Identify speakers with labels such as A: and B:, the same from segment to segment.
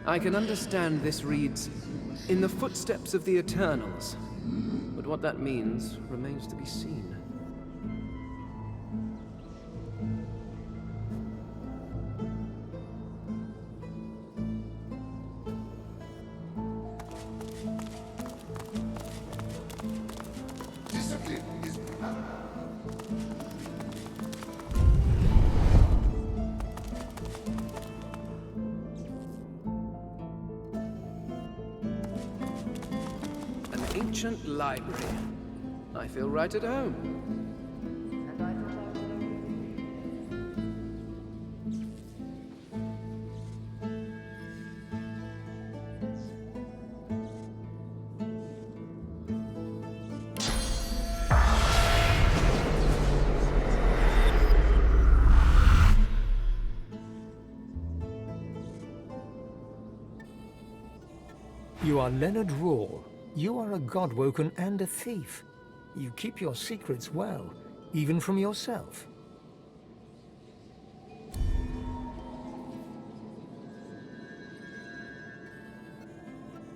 A: I can understand this reads, "In the footsteps of the Eternals," but what that means remains to be seen.
B: Discipline is
A: An ancient library. I feel right at home.
C: You are Leonard Rawl. You are a Godwoken and a thief. You keep your secrets well, even from yourself.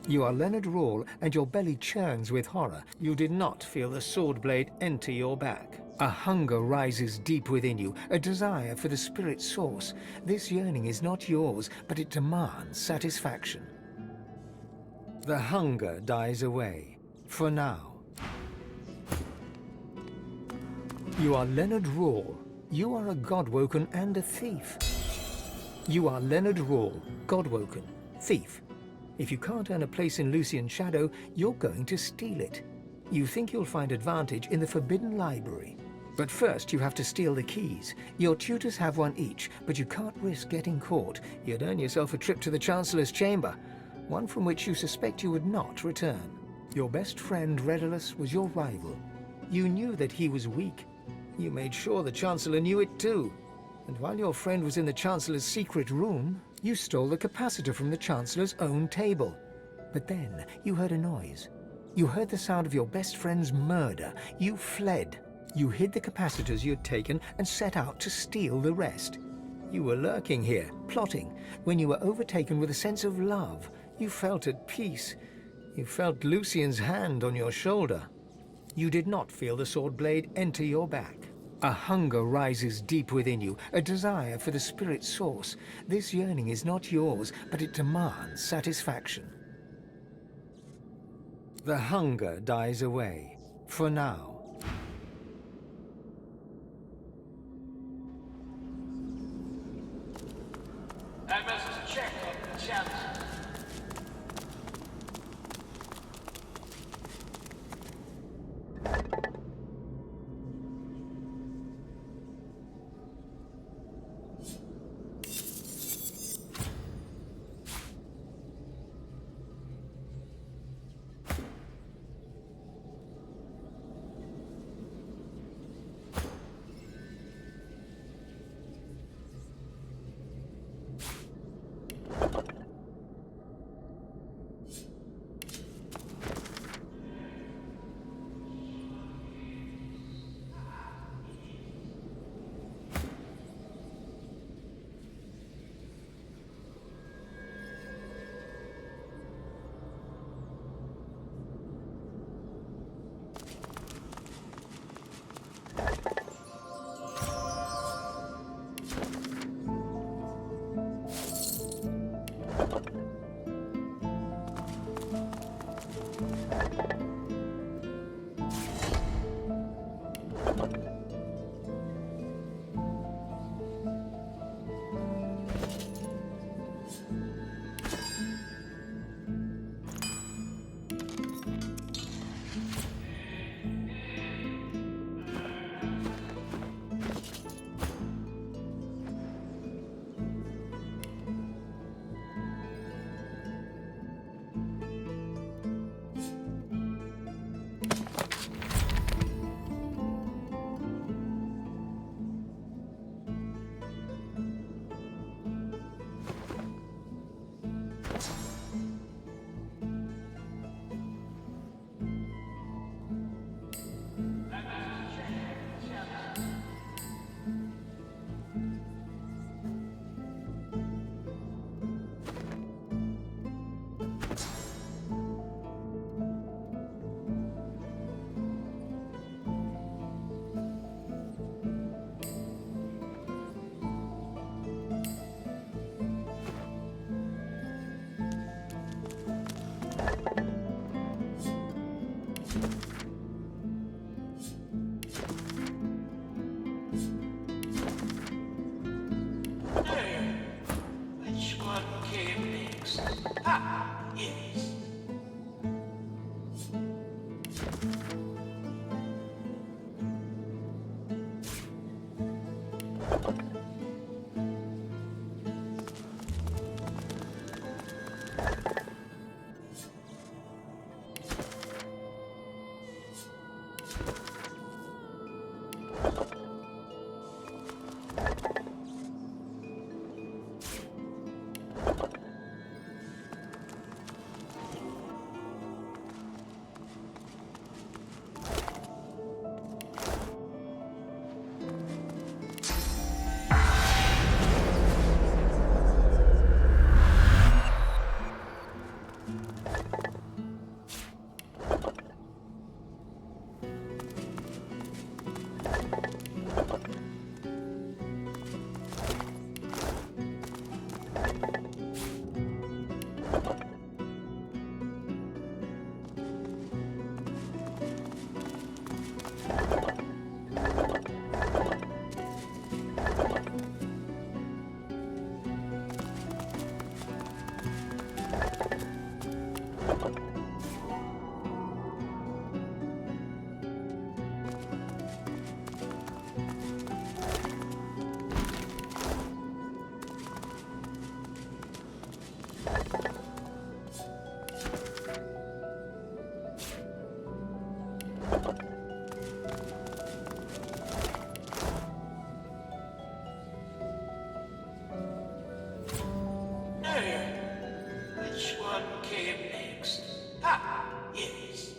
C: You are Leonard Rawl, and your belly churns with horror. You did not feel the sword blade enter your back. A hunger rises deep within you, a desire for the spirit source. This yearning is not yours, but it demands satisfaction. The hunger dies away, for now. You are Leonard Rawl. You are a Godwoken and a thief. You are Leonard Rawl, Godwoken, thief. If you can't earn a place in Lucian's shadow, you're going to steal it. You think you'll find advantage in the Forbidden Library. But first you have to steal the keys. Your tutors have one each, but you can't risk getting caught. You'd earn yourself a trip to the Chancellor's chamber, one from which you suspect you would not return. Your best friend, Redulus, was your rival. You knew that he was weak. You made sure the Chancellor knew it too. And while your friend was in the Chancellor's secret room, you stole the capacitor from the Chancellor's own table. But then you heard a noise. You heard the sound of your best friend's murder. You fled. You hid the capacitors you had taken and set out to steal the rest. You were lurking here, plotting, when you were overtaken with a sense of love. You felt at peace. You felt Lucian's hand on your shoulder. You did not feel the sword blade enter your back. A hunger rises deep within you, a desire for the spirit source. This yearning is not yours, but it demands satisfaction. The hunger dies away, for now.
D: Emma's check on the chance. Which one came next? Ah, yes. Which one came next? Ah, yes.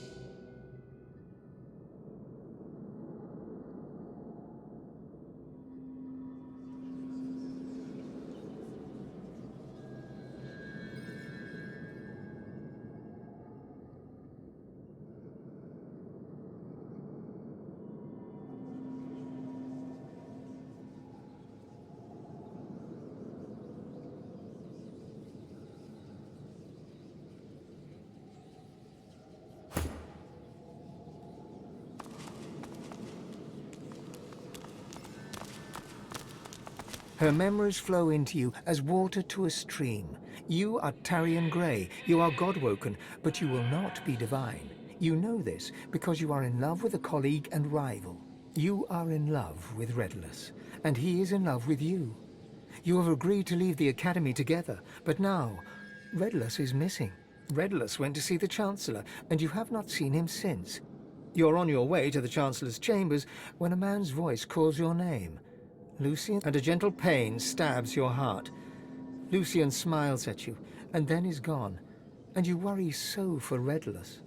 C: Her memories flow into you as water to a stream. You are Tarian Grey, you are God-woken, but you will not be divine. You know this because you are in love with a colleague and rival. You are in love with Redless, and he is in love with you. You have agreed to leave the Academy together, but now Redless is missing. Redless went to see the Chancellor, and you have not seen him since. You're on your way to the Chancellor's chambers when a man's voice calls your name. Lucian, and a gentle pain stabs your heart. Lucian smiles at you, and then is gone, and you worry so for Redless.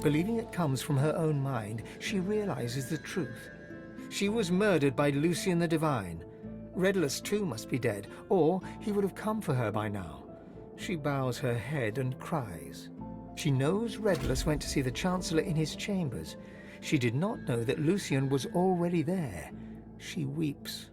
C: Believing it comes from her own mind, she realizes the truth. She was murdered by Lucian the Divine. Redless too must be dead, or he would have come for her by now. She bows her head and cries. She knows Redless went to see the Chancellor in his chambers. She did not know that Lucian was already there. She weeps.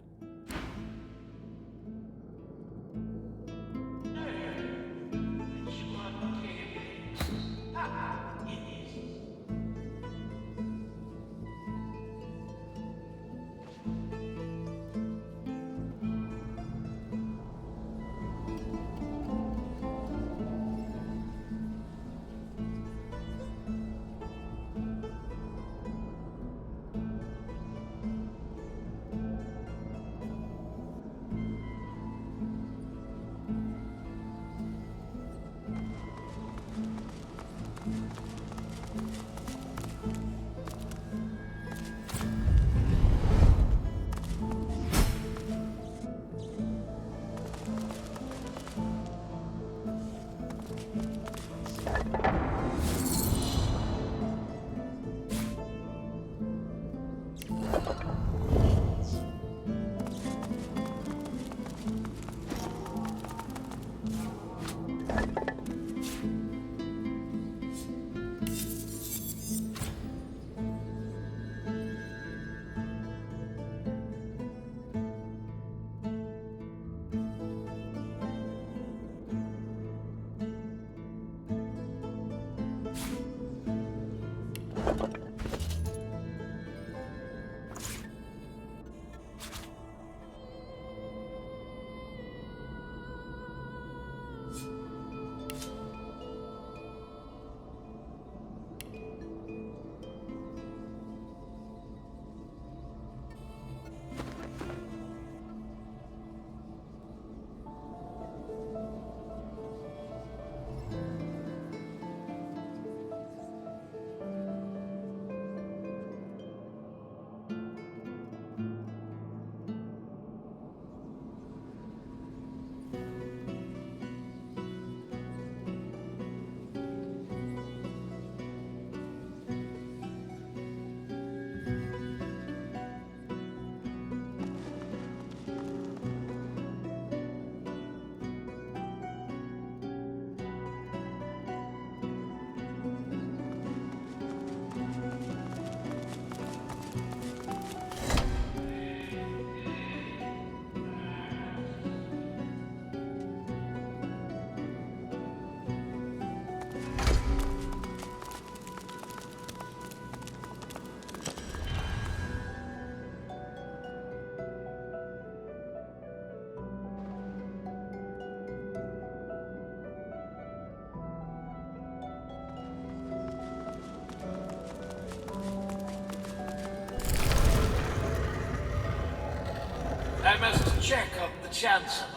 D: I must check on the Chancellor.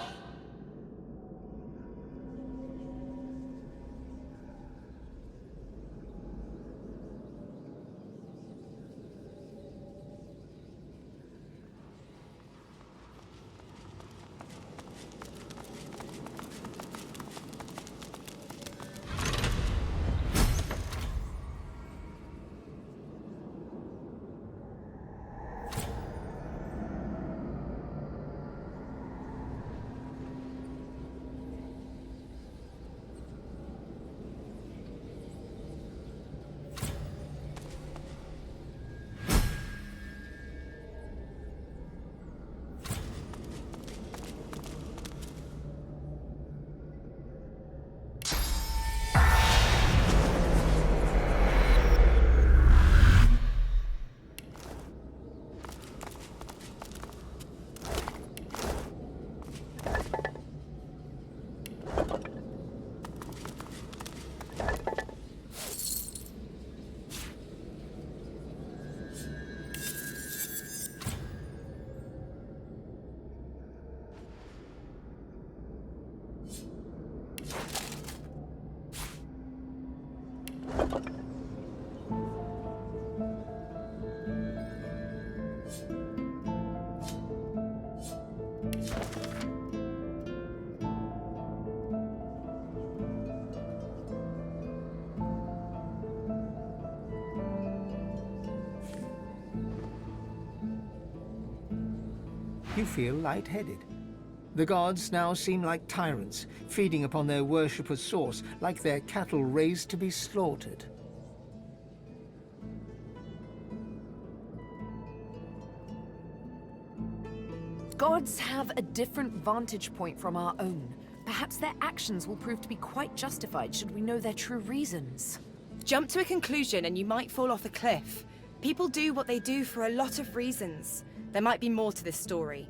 C: You feel lightheaded. The gods now seem like tyrants, feeding upon their worshipper's source, like their cattle raised to be slaughtered.
B: Gods have a different vantage point from our own. Perhaps their actions will prove to be quite justified should we know their true reasons.
E: Jump to a conclusion and you might fall off a cliff. People do what they do for a lot of reasons. There might be more to this story.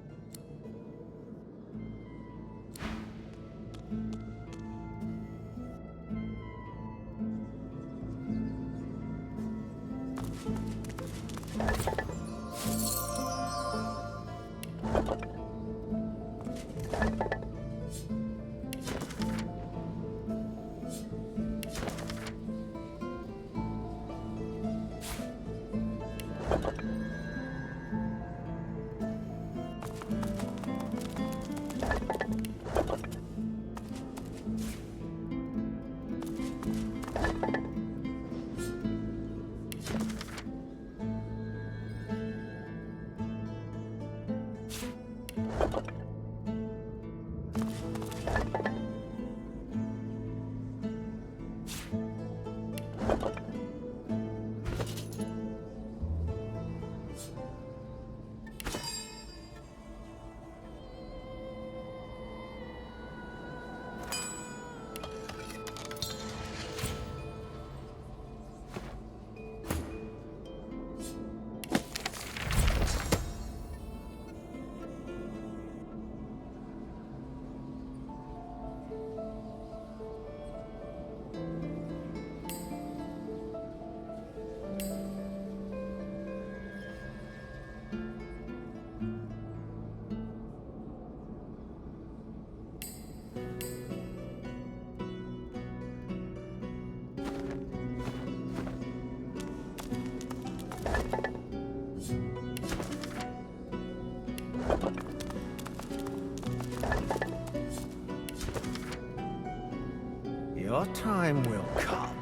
F: Your time will come,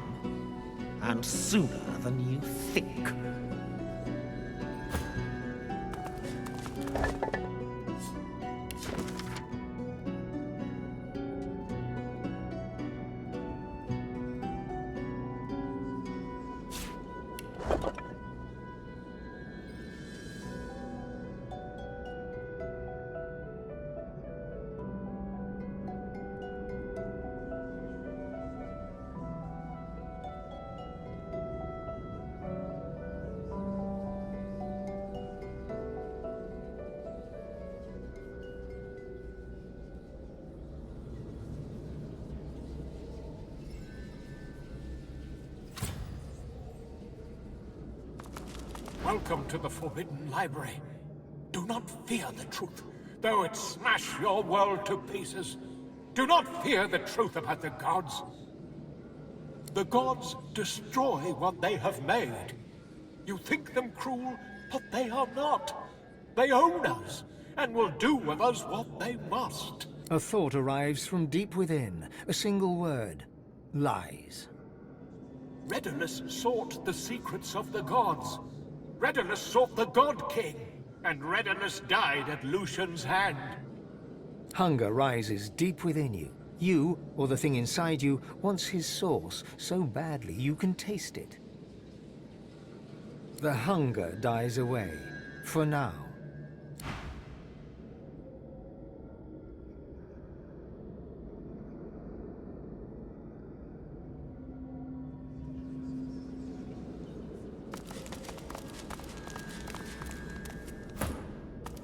F: and sooner than you think.
D: Welcome to the Forbidden Library. Do not fear the truth, though it smash your world to pieces. Do not fear the truth about the gods. The gods destroy what they have made. You think them cruel, but they are not. They own us, and will do with us what they must.
C: A thought arrives from deep within, a single word. Lies.
D: Redulus sought the secrets of the gods. Redulus sought the God King, and Redulus died at Lucian's hand.
C: Hunger rises deep within you. You, or the thing inside you, wants his source so badly you can taste it. The hunger dies away, for now.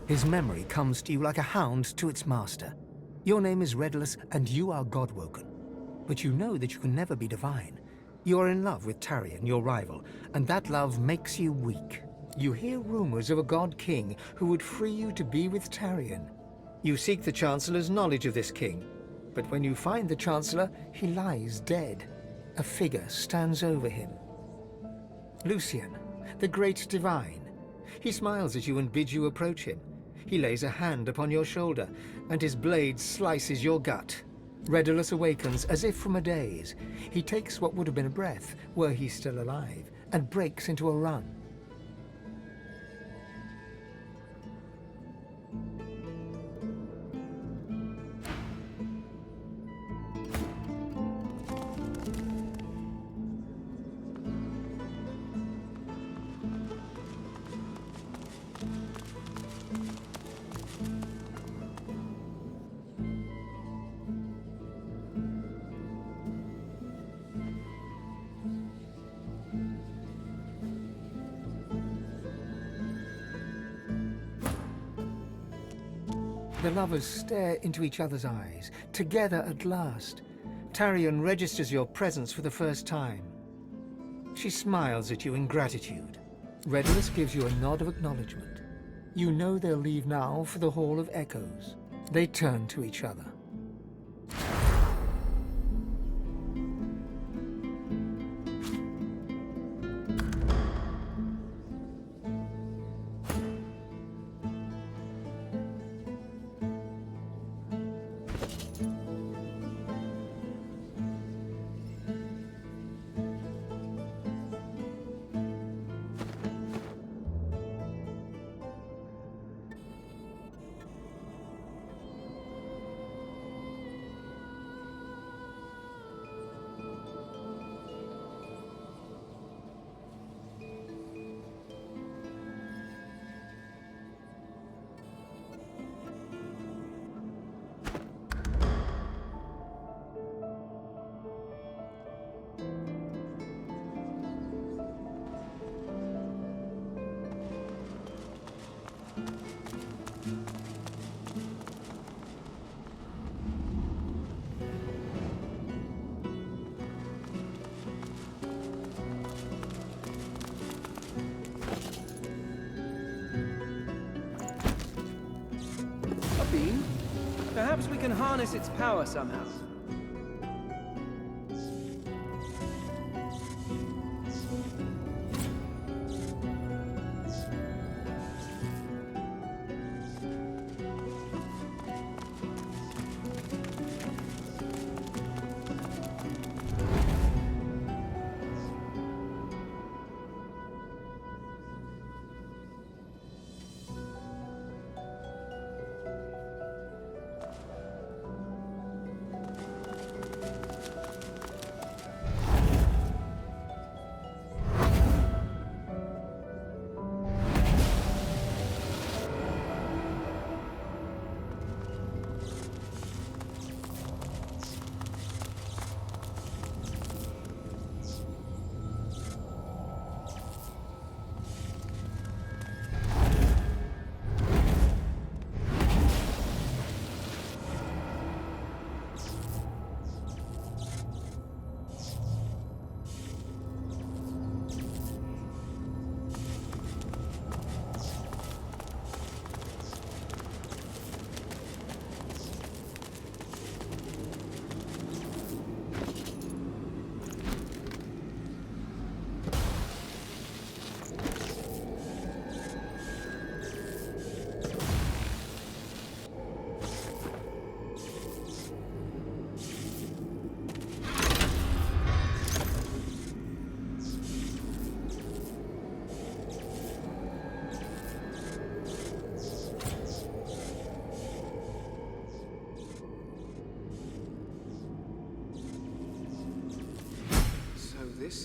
C: His memory comes to you like a hound to its master. Your name is Redulus, and you are Godwoken. But you know that you can never be divine. You are in love with Tarion, your rival, and that love makes you weak. You hear rumors of a god king who would free you to be with Tarion. You seek the Chancellor's knowledge of this king, but when you find the Chancellor, he lies dead. A figure stands over him. Lucian, the great divine. He smiles at you and bids you approach him. He lays a hand upon your shoulder, and his blade slices your gut. Redulus awakens as if from a daze. He takes what would have been a breath, were he still alive, and breaks into a run. The lovers stare into each other's eyes, together at last. Tarion registers your presence for the first time. She smiles at you in gratitude. Redulus gives you a nod of acknowledgement. You know they'll leave now for the Hall of Echoes. They turn to each other.
A: Perhaps we can harness its power somehow.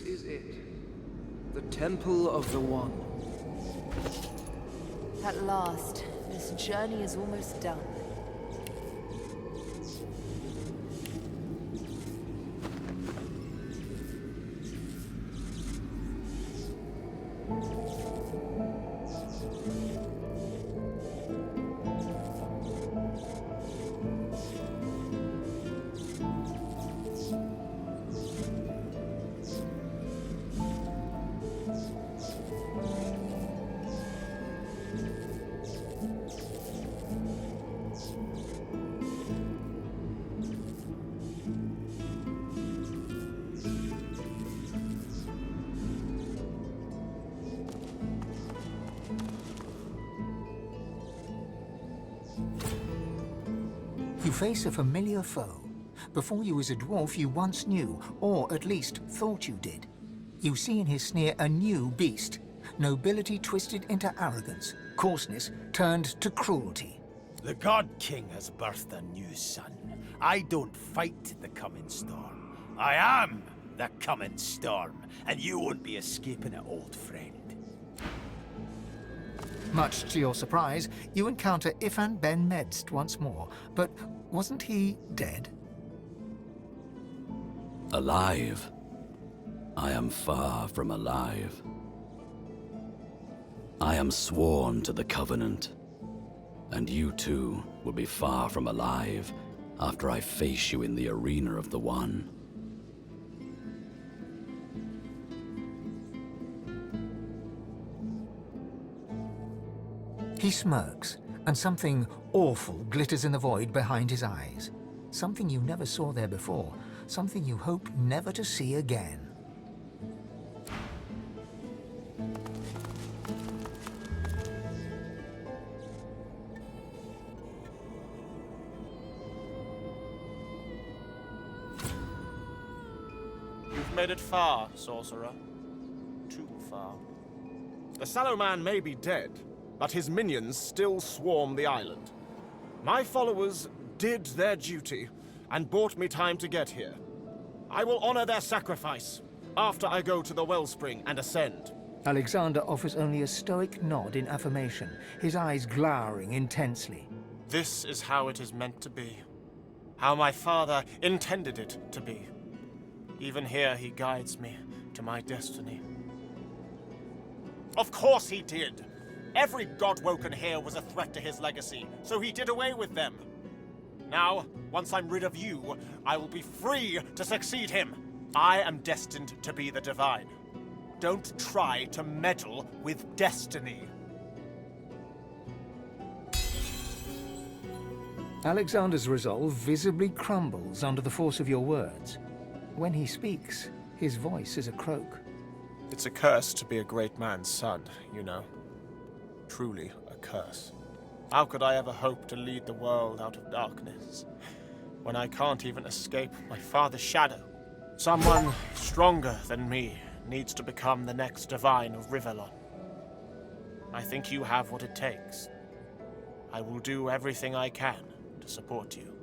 A: is it. The Temple of the One.
B: At last, this journey is almost done.
C: You face a familiar foe. Before you as a dwarf you once knew, or at least thought you did. You see in his sneer a new beast. Nobility twisted into arrogance, coarseness turned to cruelty.
G: The God King has birthed a new son. I don't fight the coming storm. I am the coming storm, and you won't be escaping it, old friend.
C: Much to your surprise, you encounter Ifan Ben Medst once more, but wasn't he dead?
H: Alive? I am far from alive. I am sworn to the Covenant, and you too will be far from alive after I face you in the arena of the One.
C: He smirks, and something awful glitters in the void behind his eyes. Something you never saw there before, something you hope never to see again.
I: You've made it far, sorcerer. Too far.
J: The Sallow Man may be dead, but his minions still swarm the island. My followers did their duty and bought me time to get here. I will honor their sacrifice after I go to the wellspring and ascend.
C: Alexander offers only a stoic nod in affirmation, his eyes glowering intensely.
I: This is how it is meant to be. How my father intended it to be. Even here he guides me to my destiny. Of course he did! Every Godwoken here was a threat to his legacy, so he did away with them. Now, once I'm rid of you, I will be free to succeed him. I am destined to be the Divine. Don't try to meddle with destiny.
C: Alexander's resolve visibly crumbles under the force of your words. When he speaks, his voice is a croak.
I: It's a curse to be a great man's son, you know. Truly a curse. How could I ever hope to lead the world out of darkness when I can't even escape my father's shadow? Someone stronger than me needs to become the next Divine of Rivellon. I think you have what it takes. I will do everything I can to support you.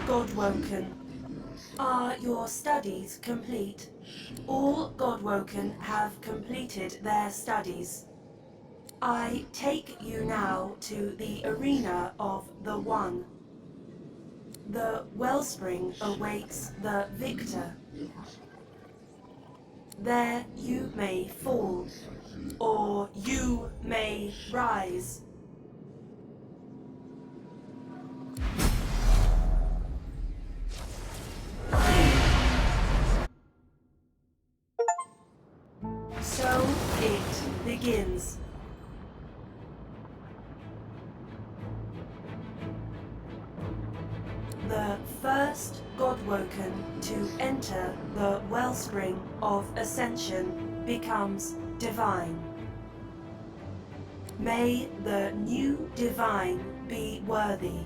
K: Godwoken. Are your studies complete? All Godwoken have completed their studies. I take you now to the arena of the One. The wellspring awaits the victor. There you may fall, or you may rise. So it begins. The first Godwoken to enter the wellspring of ascension becomes divine. May the new divine be worthy.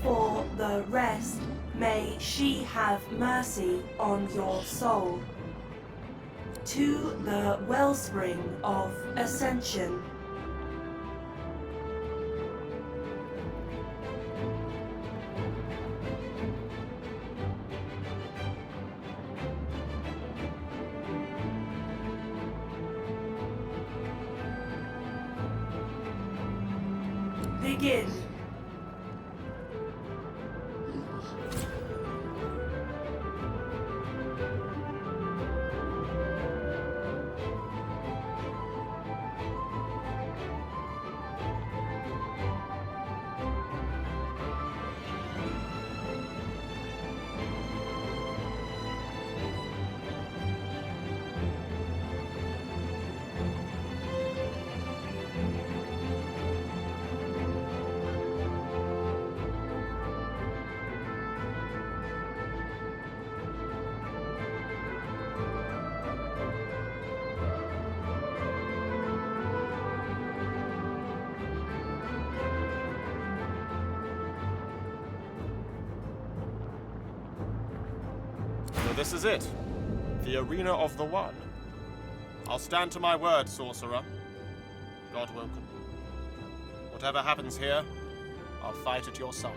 K: For the rest, may she have mercy on your soul. To the wellspring of ascension. Begin.
I: So this is it. The Arena of the One. I'll stand to my word, sorcerer. Godwoken. Whatever happens here, I'll fight at your side.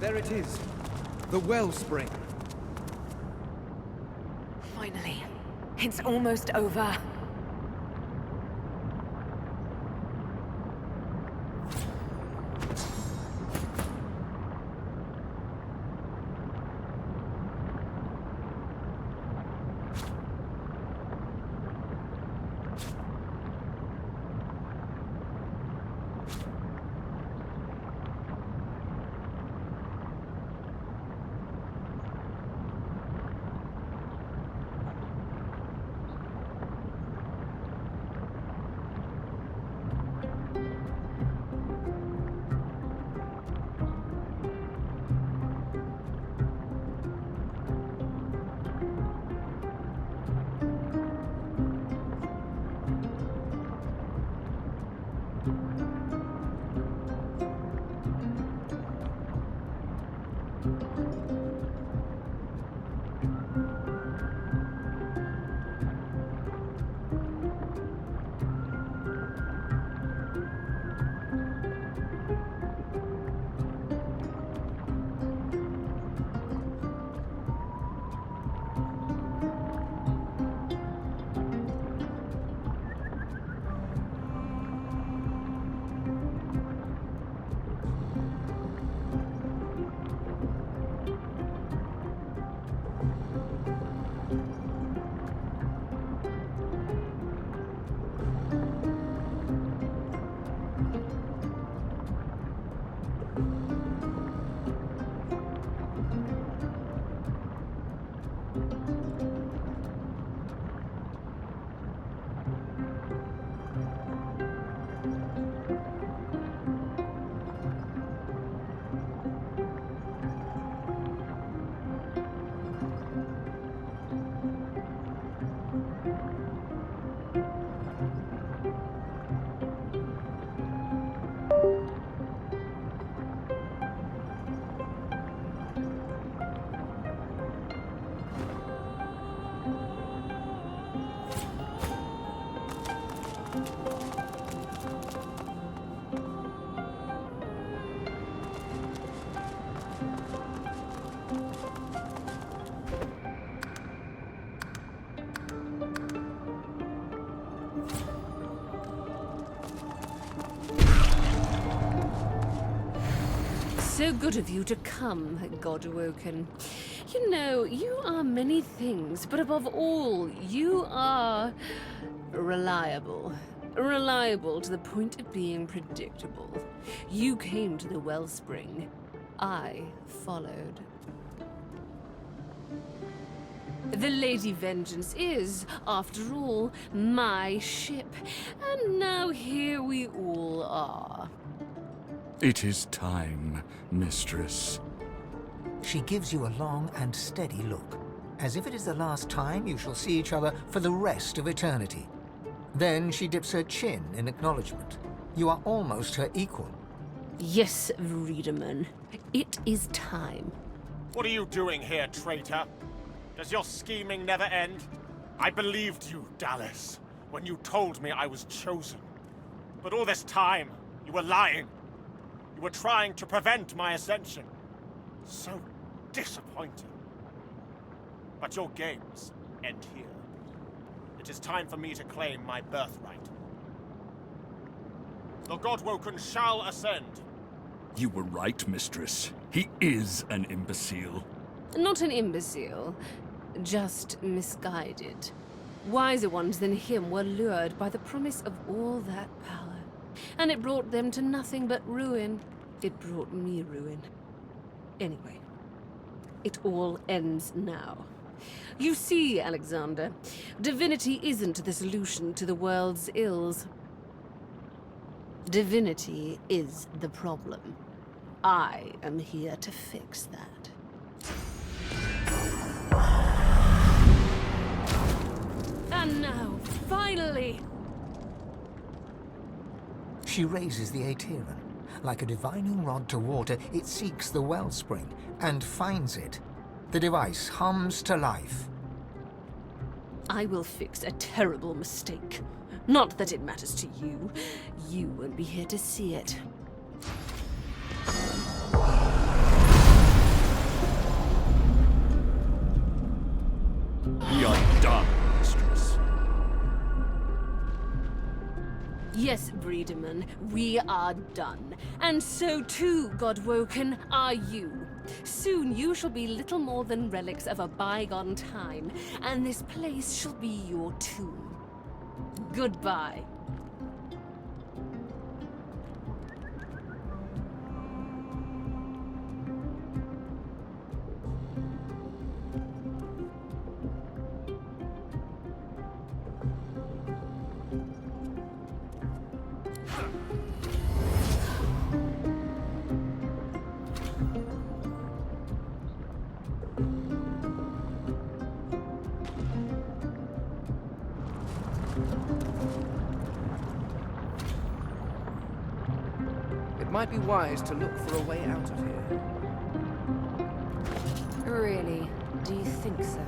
A: There it is. The wellspring.
B: Finally. It's almost over.
L: So good of you to come, God-awoken. You know, you are many things, but above all, you are reliable. Reliable to the point of being predictable. You came to the wellspring. I followed. The Lady Vengeance is, after all, my ship. And now here we all are.
M: It is time, mistress.
C: She gives you a long and steady look, as if it is the last time you shall see each other for the rest of eternity. Then she dips her chin in acknowledgement. You are almost her equal.
L: Yes, Reederman. It is time.
J: What are you doing here, traitor? Does your scheming never end? I believed you, Dallas, when you told me I was chosen. But all this time, you were lying. You were trying to prevent my ascension. So disappointing.
I: But your games end here. It is time for me to claim my birthright. The Godwoken shall ascend.
M: You were right, mistress. He is an imbecile.
L: Not an imbecile, just misguided. Wiser ones than him were lured by the promise of all that power, and it brought them to nothing but ruin. It brought me ruin. Anyway, it all ends now. You see, Alexander, divinity isn't the solution to the world's ills. Divinity is the problem. I am here to fix that. And now, finally!
C: She raises the Aeteran. Like a divining rod to water, it seeks the wellspring and finds it. The device hums to life.
L: I will fix a terrible mistake. Not that it matters to you. You won't be here to see it.
M: We are done, mistress.
L: Yes, Breedeman, we are done. And so too, Godwoken, are you. Soon you shall be little more than relics of a bygone time, and this place shall be your tomb. Goodbye.
A: It might be wise to look for a way out of here.
L: Really? Do you think so?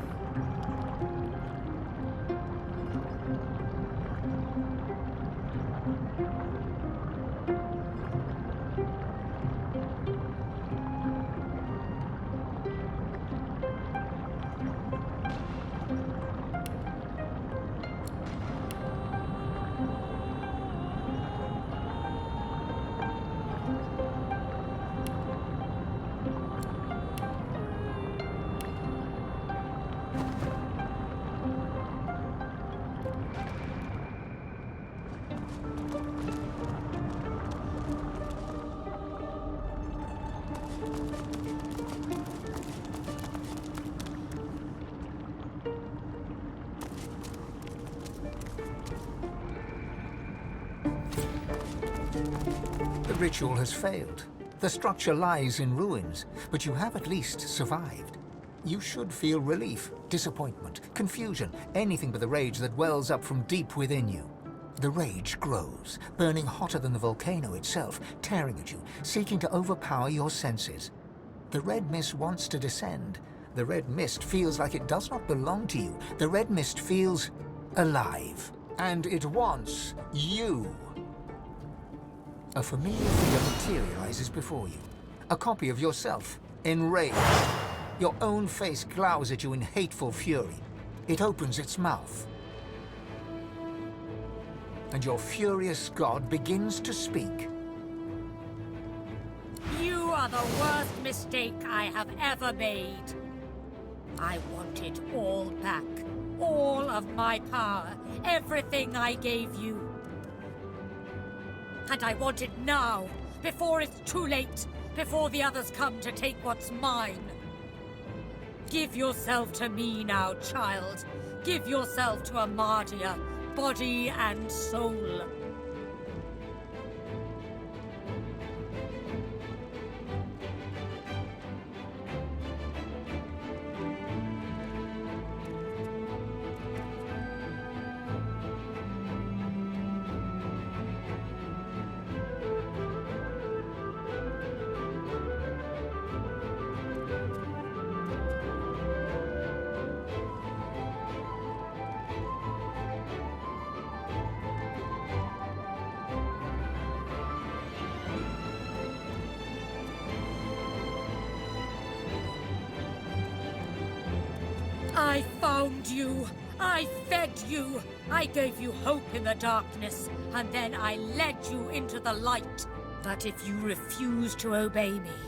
C: The ritual has failed. The structure lies in ruins, but you have at least survived. You should feel relief, disappointment, confusion, anything but the rage that wells up from deep within you. The rage grows, burning hotter than the volcano itself, tearing at you, seeking to overpower your senses. The red mist wants to descend. The red mist feels like it does not belong to you. The red mist feels alive. And it wants you. A familiar figure materializes before you. A copy of yourself, enraged. Your own face glowers at you in hateful fury. It opens its mouth. And your furious god begins to speak.
N: You are the worst mistake I have ever made. I want it all back. All of my power. Everything I gave you. And I want it now, before it's too late, before the others come to take what's mine. Give yourself to me now, child. Give yourself to Amadia, body and soul. I found you. I fed you. I gave you hope in the darkness, and then I led you into the light. But if you refuse to obey me,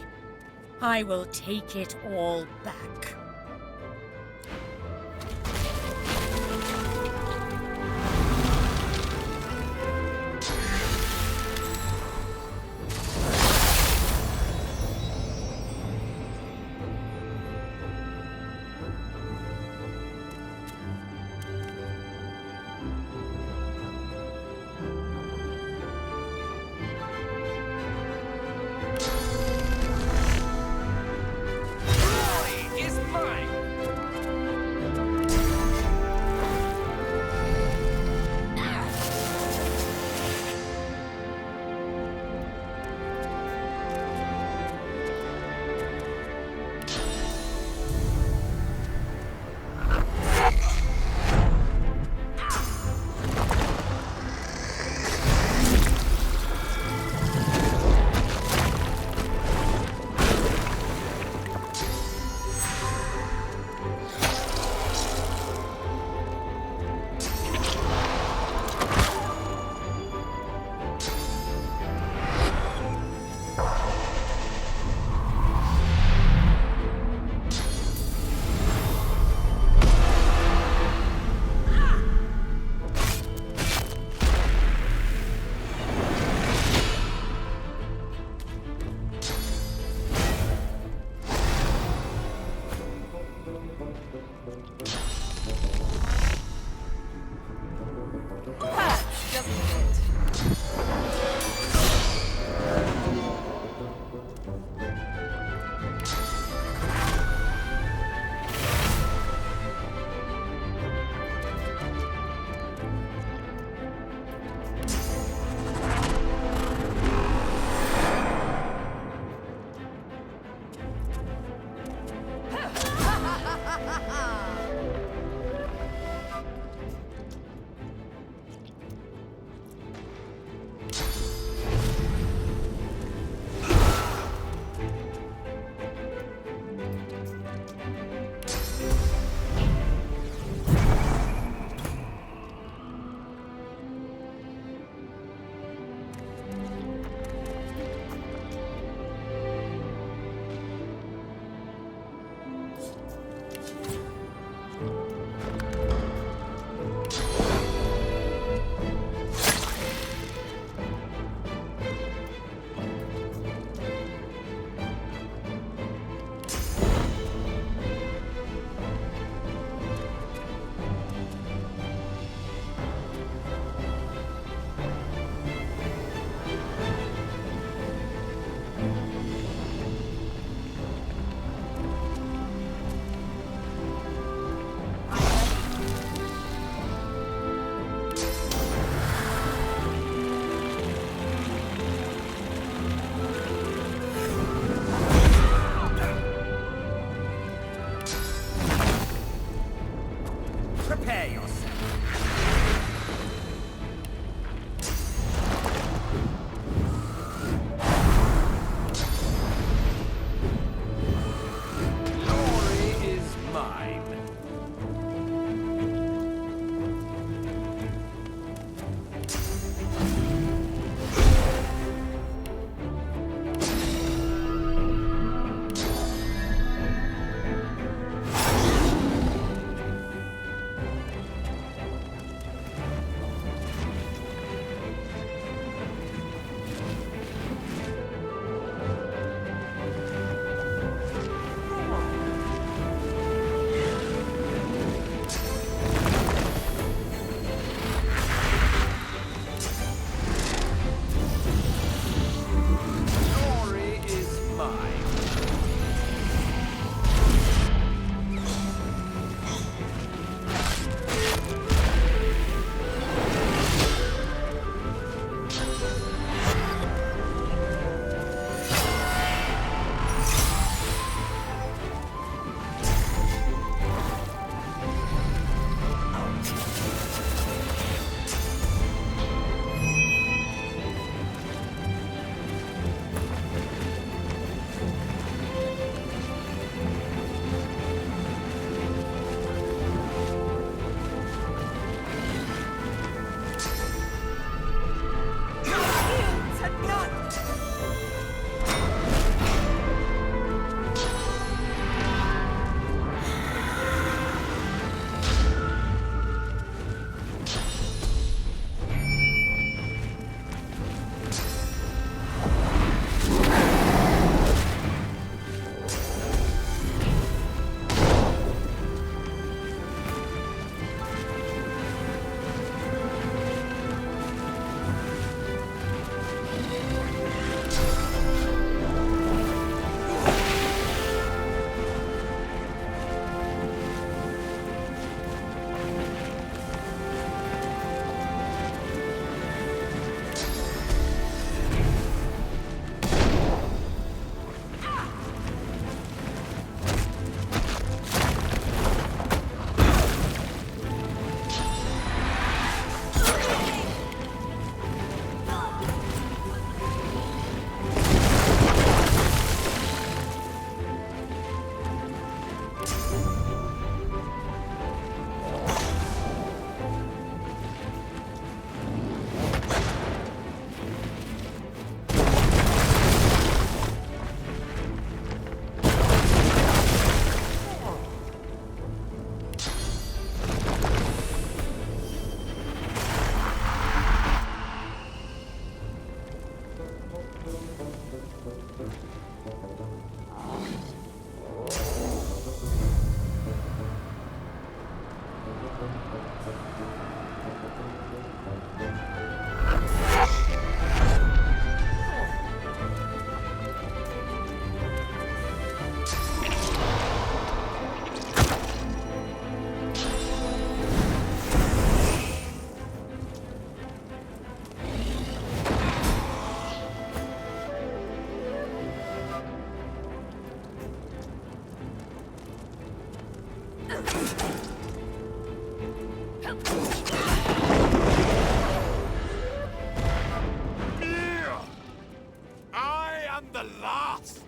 N: I will take it all back.
D: I am the last.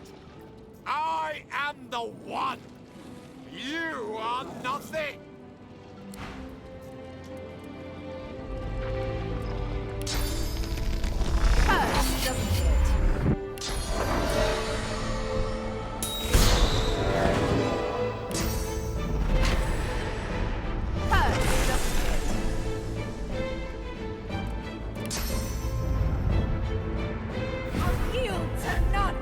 D: I am the one. You are nothing.
B: Hurts, doesn't it? Hurts, doesn't it? I'll yield to none.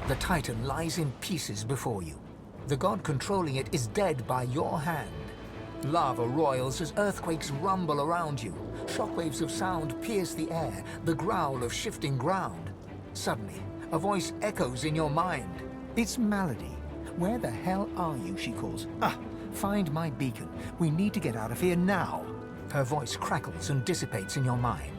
C: The Titan lies in pieces before you. The god controlling it is dead by your hand. Lava roils as earthquakes rumble around you. Shockwaves of sound pierce the air, the growl of shifting ground. Suddenly, a voice echoes in your mind. It's Malady. Where the hell are you, she calls. Ah, find my beacon. We need to get out of here now. Her voice crackles and dissipates in your mind.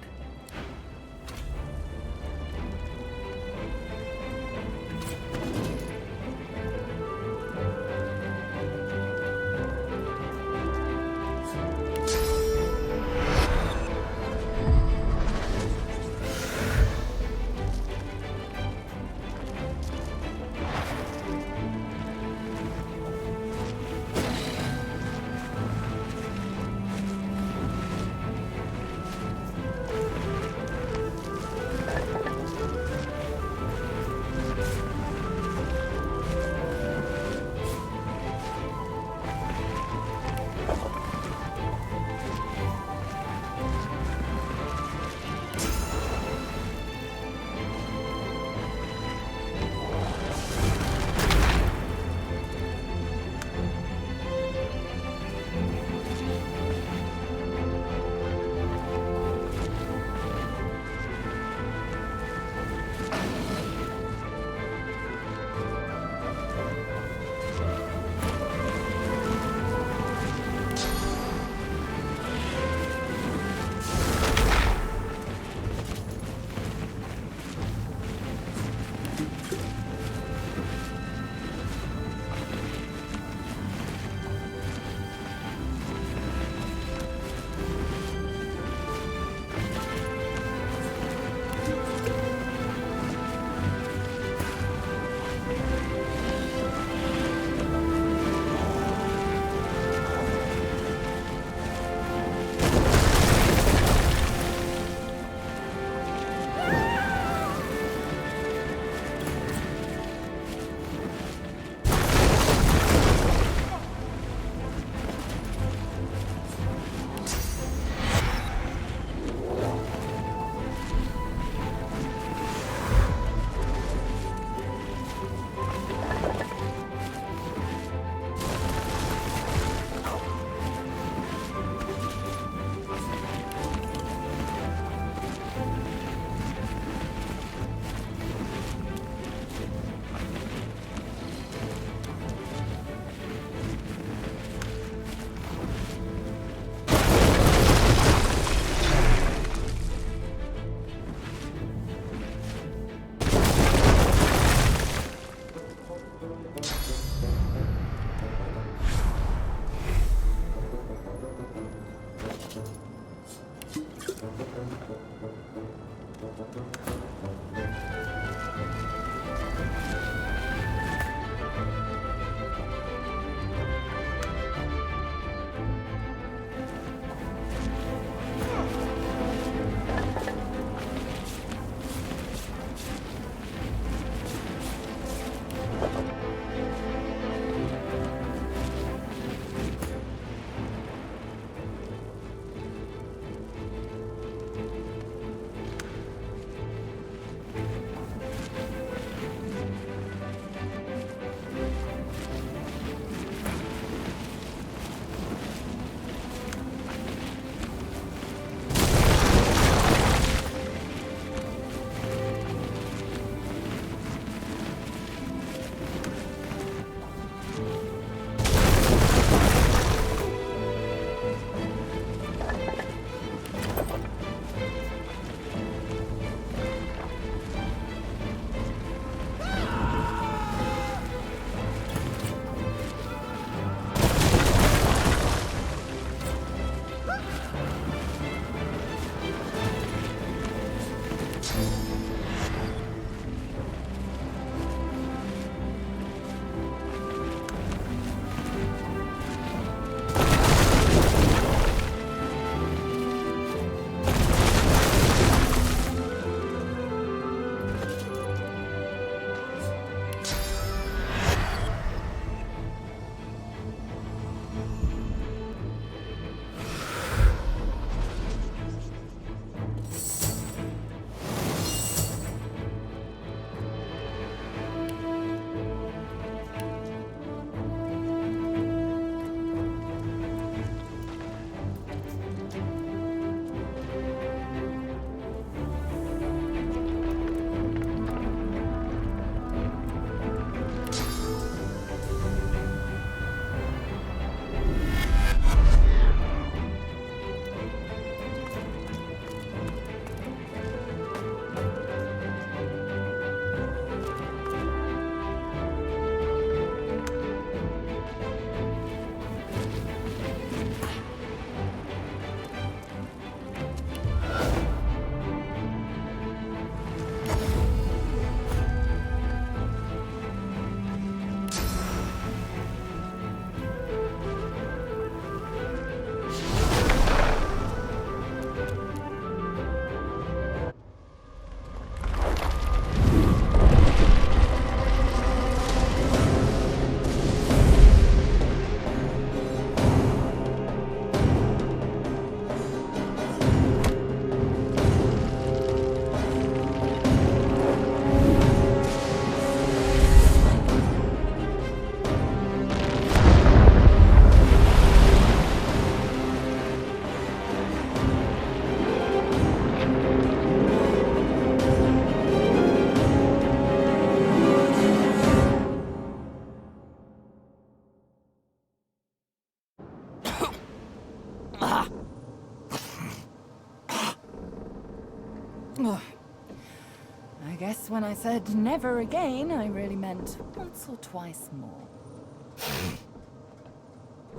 B: I guess when I said never again, I really meant once or twice more.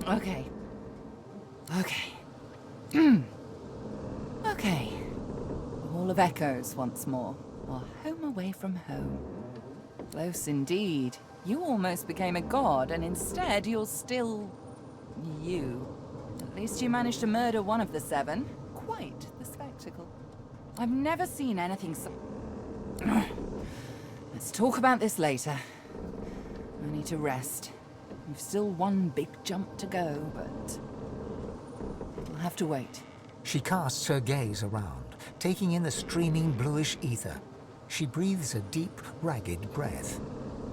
B: Okay. Okay. Okay. The Hall of Echoes once more. Our home away from home. Close indeed. You almost became a god, and instead you're still... you. At least you managed to murder one of the 7. Quite the spectacle. I've never seen anything so... Let's talk about this later. I need to rest. We've still one big jump to go, but... it'll have to wait.
C: She casts her gaze around, taking in the streaming bluish ether. She breathes a deep, ragged breath.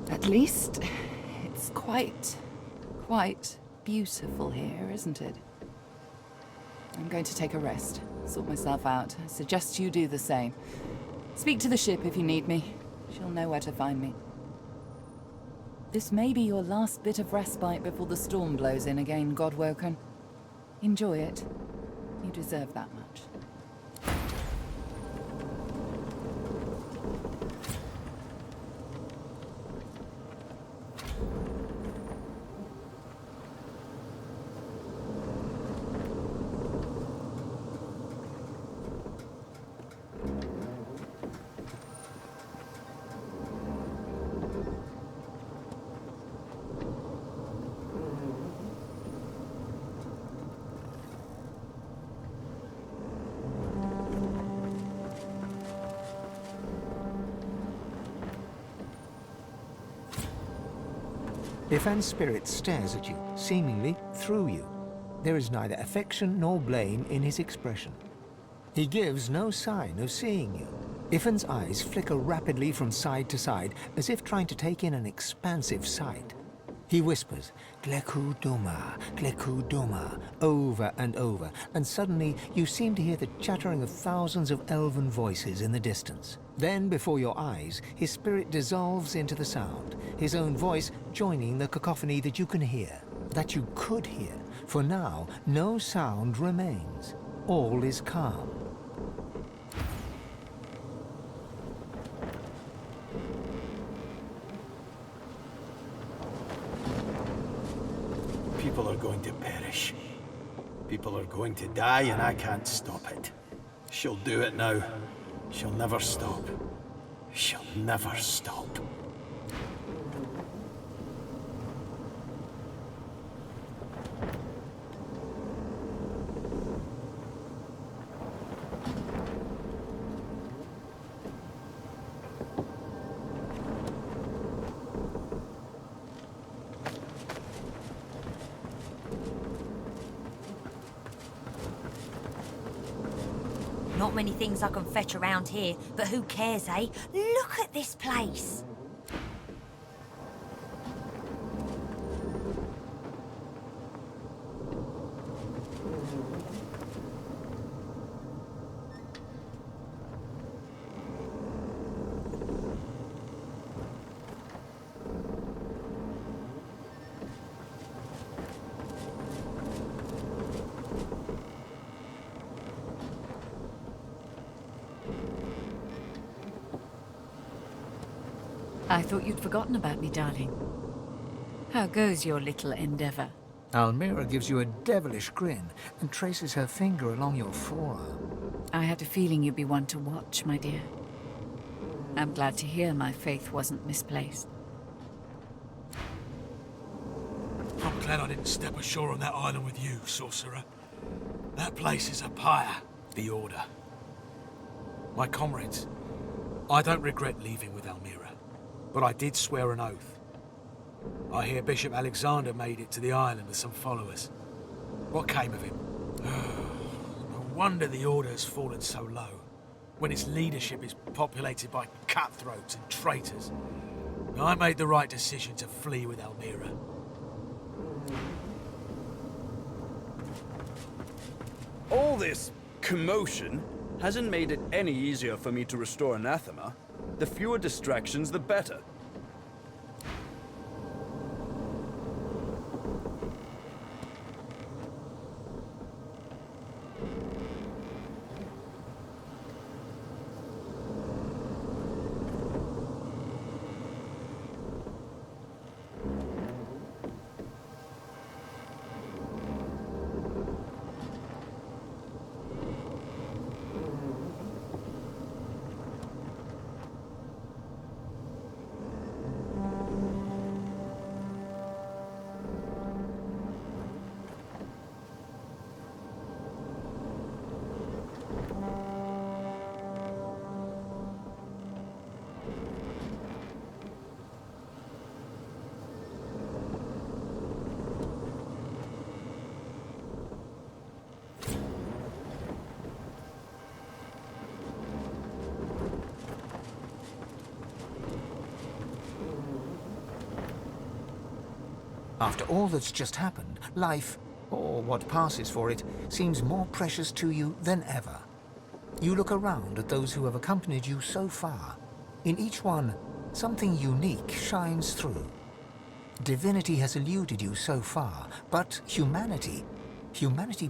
B: At least, it's quite beautiful here, isn't it? I'm going to take a rest, sort myself out. I suggest you do the same. Speak to the ship if you need me. She'll know where to find me. This may be your last bit of respite before the storm blows in again, Godwoken. Enjoy it. You deserve that much.
C: Ifan's spirit stares at you, seemingly through you. There is neither affection nor blame in his expression. He gives no sign of seeing you. Ifan's eyes flicker rapidly from side to side, as if trying to take in an expansive sight. He whispers, Gleku Duma, over and over, and suddenly you seem to hear the chattering of thousands of elven voices in the distance. Then, before your eyes, his spirit dissolves into the sound, his own voice joining the cacophony that you can hear, that you could hear, for now no sound remains. All is calm.
G: People are going to perish. People are going to die, and I can't stop it. She'll do it now. She'll never stop. She'll never stop.
N: Not many things I can fetch around here, but who cares, eh? Look at this place!
B: I thought you'd forgotten about me, darling. How goes your little endeavor?
C: Almira gives you a devilish grin and traces her finger along your forearm.
B: I had a feeling you'd be one to watch, my dear. I'm glad to hear my faith wasn't misplaced.
O: I'm glad I didn't step ashore on that island with you, sorcerer. That place is a pyre, the Order. My comrades, I don't regret leaving with Almira. But I did swear an oath. I hear Bishop Alexander made it to the island with some followers. What came of him? No wonder the Order has fallen so low, when its leadership is populated by cutthroats and traitors. I made the right decision to flee with Almira.
P: All this commotion hasn't made it any easier for me to restore anathema. The fewer distractions, the better.
C: After all that's just happened, life, or what passes for it, seems more precious to you than ever. You look around at those who have accompanied you so far. In each one, something unique shines through. Divinity has eluded you so far, but humanity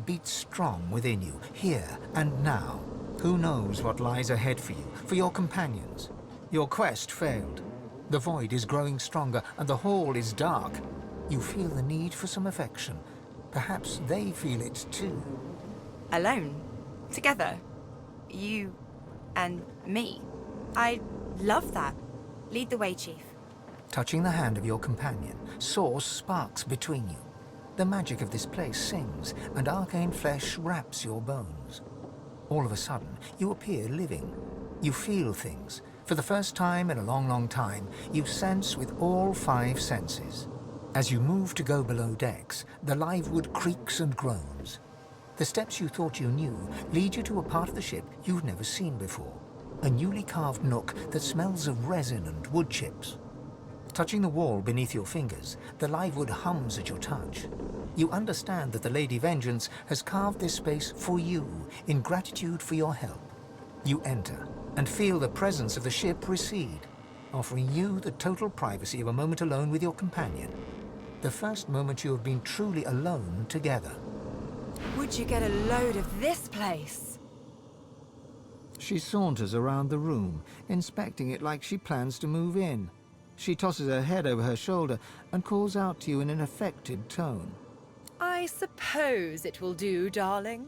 C: beats strong within you, here and now. Who knows what lies ahead for you, for your companions? Your quest failed. The void is growing stronger, and the hall is dark. You feel the need for some affection. Perhaps they feel it too.
E: Alone? Together? You and me? I love that. Lead the way, Chief.
C: Touching the hand of your companion, source sparks between you. The magic of this place sings, and arcane flesh wraps your bones. All of a sudden, you appear living. You feel things. For the first time in a long, long time, you sense with all 5 senses. As you move to go below decks, the live wood creaks and groans. The steps you thought you knew lead you to a part of the ship you've never seen before. A newly carved nook that smells of resin and wood chips. Touching the wall beneath your fingers, the live wood hums at your touch. You understand that the Lady Vengeance has carved this space for you in gratitude for your help. You enter and feel the presence of the ship recede, offering you the total privacy of a moment alone with your companion. The first moment you have been truly alone together.
E: Would you get a load of this place?
C: She saunters around the room, inspecting it like she plans to move in. She tosses her head over her shoulder and calls out to you in an affected tone.
E: I suppose it will do, darling.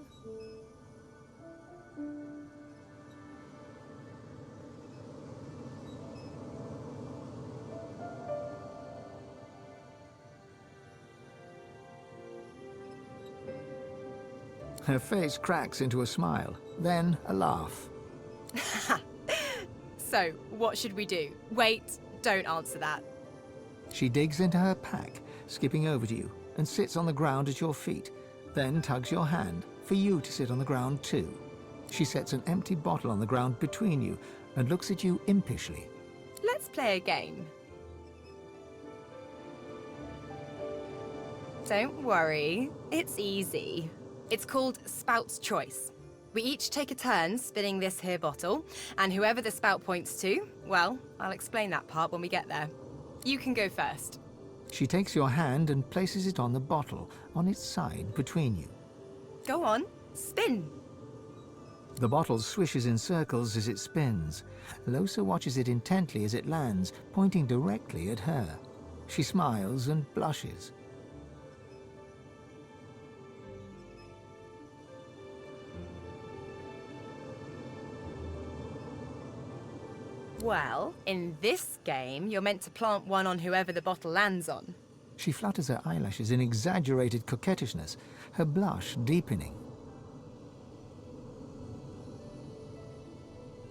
C: Her face cracks into a smile, then a laugh.
E: So, what should we do? Wait, don't answer that.
C: She digs into her pack, skipping over to you, and sits on the ground at your feet, then tugs your hand for you to sit on the ground too. She sets an empty bottle on the ground between you and looks at you impishly.
E: Let's play a game. Don't worry, it's easy. It's called Spout's Choice. We each take a turn spinning this here bottle, and whoever the spout points to, well, I'll explain that part when we get there. You can go first.
C: She takes your hand and places it on the bottle, on its side between you.
E: Go on, spin.
C: The bottle swishes in circles as it spins. Losa watches it intently as it lands, pointing directly at her. She smiles and blushes.
E: Well, in this game, you're meant to plant one on whoever the bottle lands on.
C: She flutters her eyelashes in exaggerated coquettishness, her blush deepening.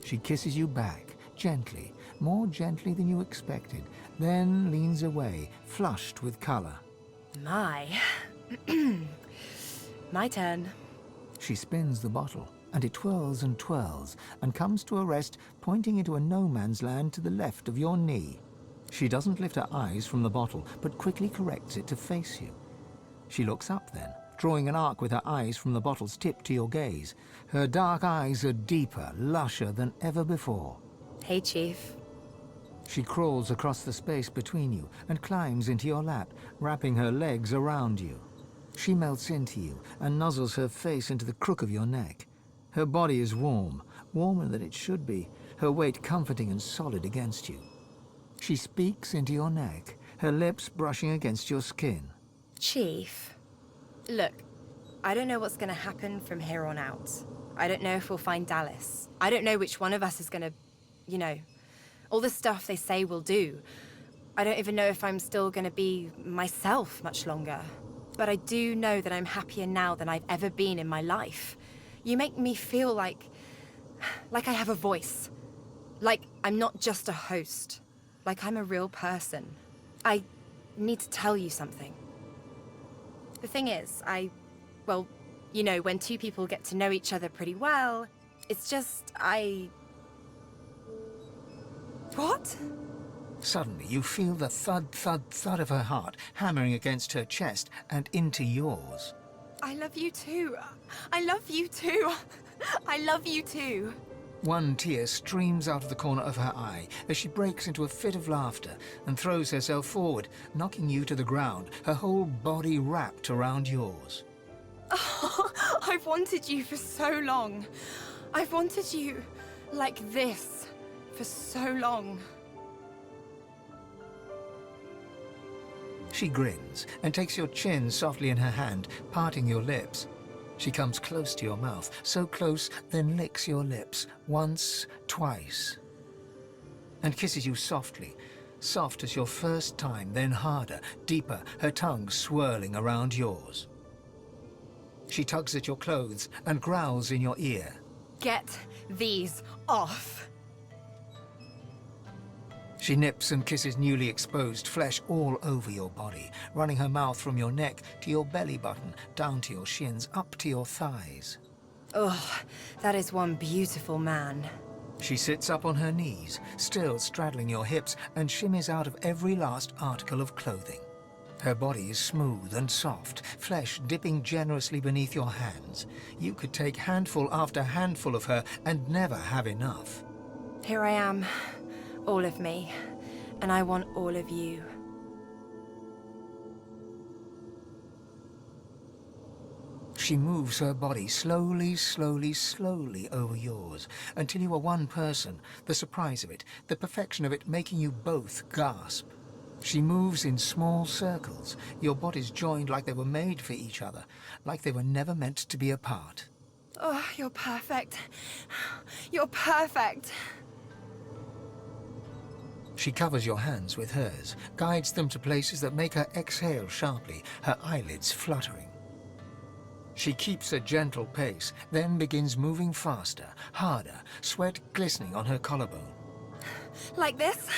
C: She kisses you back, gently, more gently than you expected, then leans away, flushed with color.
E: My turn.
C: She spins the bottle, and it twirls and twirls, and comes to a rest, pointing into a no-man's land to the left of your knee. She doesn't lift her eyes from the bottle, but quickly corrects it to face you. She looks up then, drawing an arc with her eyes from the bottle's tip to your gaze. Her dark eyes are deeper, lusher than ever before.
E: Hey, Chief.
C: She crawls across the space between you and climbs into your lap, wrapping her legs around you. She melts into you and nuzzles her face into the crook of your neck. Her body is warm, warmer than it should be, her weight comforting and solid against you. She speaks into your neck, her lips brushing against your skin.
E: Chief, look, I don't know what's going to happen from here on out. I don't know if we'll find Dallas. I don't know which one of us is going to, you know, all the stuff they say we'll do. I don't even know if I'm still going to be myself much longer. But I do know that I'm happier now than I've ever been in my life. You make me feel like I have a voice. Like I'm not just a host. Like I'm a real person. I need to tell you something. The thing is, well, you know, when two people get to know each other pretty well, it's just, What?
C: Suddenly, you feel the thud, thud, thud of her heart hammering against her chest and into yours.
E: I love you too. I love you too. I love you too.
C: One tear streams out of the corner of her eye as she breaks into a fit of laughter and throws herself forward, knocking you to the ground, her whole body wrapped around yours.
E: Oh, I've wanted you for so long. I've wanted you like this for so long.
C: She grins and takes your chin softly in her hand, parting your lips. She comes close to your mouth, so close, then licks your lips, once, twice, and kisses you softly, soft as your first time, then harder, deeper, her tongue swirling around yours. She tugs at your clothes and growls in your ear.
E: Get these off.
C: She nips and kisses newly exposed flesh all over your body, running her mouth from your neck to your belly button, down to your shins, up to your thighs.
E: Oh, that is one beautiful man.
C: She sits up on her knees, still straddling your hips, and shimmies out of every last article of clothing. Her body is smooth and soft, flesh dipping generously beneath your hands. You could take handful after handful of her and never have enough.
E: Here I am, all of me, and I want all of you.
C: She moves her body slowly, slowly, slowly over yours, until you are one person, the surprise of it, the perfection of it making you both gasp. She moves in small circles, your bodies joined like they were made for each other, like they were never meant to be apart.
E: Oh, you're perfect. You're perfect.
C: She covers your hands with hers, guides them to places that make her exhale sharply, her eyelids fluttering. She keeps a gentle pace, then begins moving faster, harder, sweat glistening on her collarbone.
E: Like this?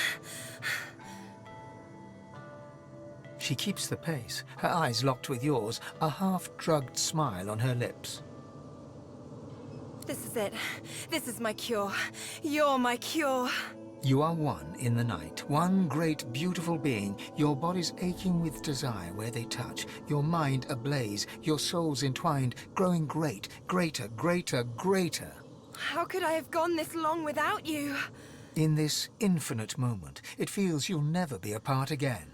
C: She keeps the pace, her eyes locked with yours, a half-drugged smile on her lips.
E: This is it. This is my cure. You're my cure.
C: You are one in the night, one great, beautiful being, your bodies aching with desire where they touch, your mind ablaze, your souls entwined, growing great, greater, greater, greater.
E: How could I have gone this long without you?
C: In this infinite moment, it feels you'll never be apart again.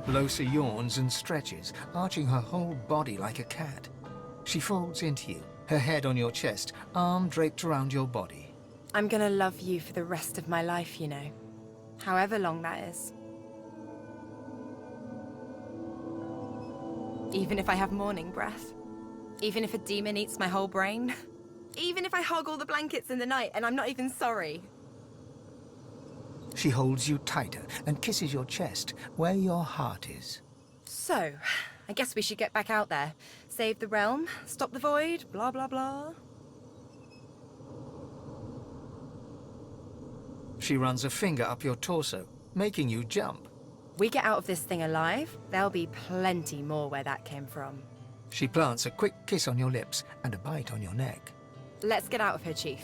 C: Losa yawns and stretches, arching her whole body like a cat. She folds into you, her head on your chest, arm draped around your body.
E: I'm gonna love you for the rest of my life, you know. However long that is. Even if I have morning breath. Even if a demon eats my whole brain. Even if I hog all the blankets in the night and I'm not even sorry.
C: She holds you tighter and kisses your chest, where your heart is.
E: So, I guess we should get back out there. Save the realm, stop the void, blah blah blah.
C: She runs a finger up your torso, making you jump.
E: We get out of this thing alive, there'll be plenty more where that came from.
C: She plants a quick kiss on your lips and a bite on your neck.
E: Let's get out of here, Chief.